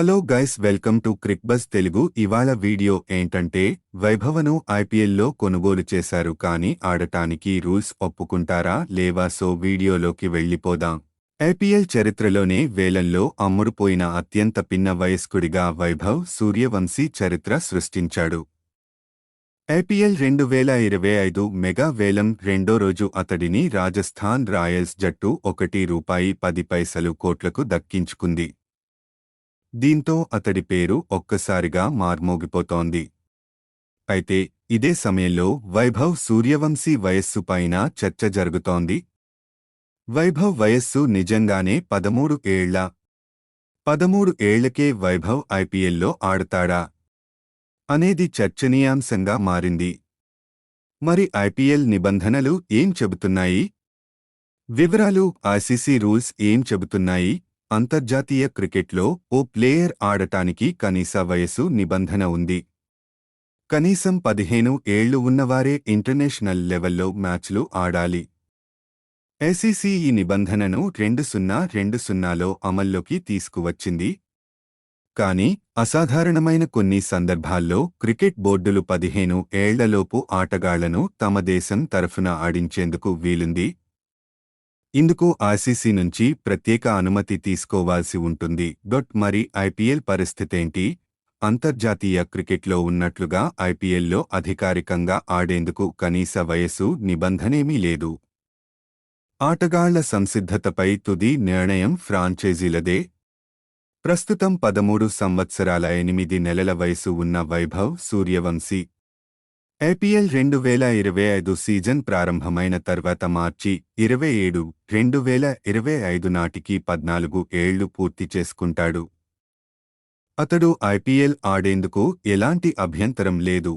Hello guys, welcome to Cricbuzz Telugu. ఇవాళ video ఏంటంటే, వైభవను ఐపీఎల్లో కొనుగోలు చేశారు కానీ ఆడటానికి రూల్స్ ఒప్పుకుంటారా లేవా? సో వీడియోలోకి వెళ్ళిపోదాం. ఐపీఎల్ చరిత్రలోనే వేలంలో అమ్ముడుపోయిన అత్యంత పిన్న వయస్కుడిగా వైభవ్ సూర్యవంశీ చరిత్ర సృష్టించాడు. ఐపీఎల్ 2025 మెగా వేలం రెండో రోజు అతడిని రాజస్థాన్ రాయల్స్ జట్టు ₹1.10 కోట్లకు దక్కించుకుంది. దీంతో అతడి పేరు ఒక్కసారిగా మార్మోగిపోతోంది. అయితే ఇదే సమయంలో వైభవ్ సూర్యవంశీ వయస్సు పైన చర్చ జరుగుతోంది. వైభవ్ వయస్సు నిజంగానే 13 ఏళ్ల? 13 ఏళ్లకే వైభవ్ ఐపీఎల్లో ఆడతాడా అనేది చర్చనీయాంశంగా మారింది. మరి ఐపీఎల్ నిబంధనలు ఏం చెబుతున్నాయి? వివరాలు, ఐసీసీ రూల్స్ ఏం చెబుతున్నాయి? అంతర్జాతీయ క్రికెట్లో ఓ ప్లేయర్ ఆడటానికి కనీస వయసు నిబంధన ఉంది. కనీసం 15 ఏళ్లు ఉన్నవారే ఇంటర్నేషనల్ లెవెల్లో మ్యాచ్లు ఆడాలి. ఐసీసీ ఈ నిబంధనను 2020లో అమల్లోకి తీసుకువచ్చింది. కానీ అసాధారణమైన కొన్ని సందర్భాల్లో క్రికెట్ బోర్డులు 15 ఏళ్లలోపు ఆటగాళ్లను తమ దేశం తరఫున ఆడించేందుకు వీలుంది. ఇందుకు ఐసీసీ నుంచి ప్రత్యేక అనుమతి తీసుకోవాల్సి ఉంటుంది. మరి ఐపీఎల్ పరిస్థితేంటి? అంతర్జాతీయ క్రికెట్లో ఉన్నట్లుగా ఐపీఎల్లో అధికారికంగా ఆడేందుకు కనీస వయసు నిబంధనేమీ లేదు. ఆటగాళ్ల సంసిద్ధతపై తుది నిర్ణయం ఫ్రాంచైజీలదే. ప్రస్తుతం 13 సంవత్సరాల 8 నెలల వయసు ఉన్న వైభవ్ సూర్యవంశీ ఐపీఎల్ 2025 సీజన్ ప్రారంభమైన తర్వాత మార్చి 27, 2025 నాటికి 14 ఏళ్లు పూర్తి చేసుకుంటాడు. అతడు ఐపీఎల్ ఆడేందుకు ఎలాంటి అభ్యంతరం లేదు.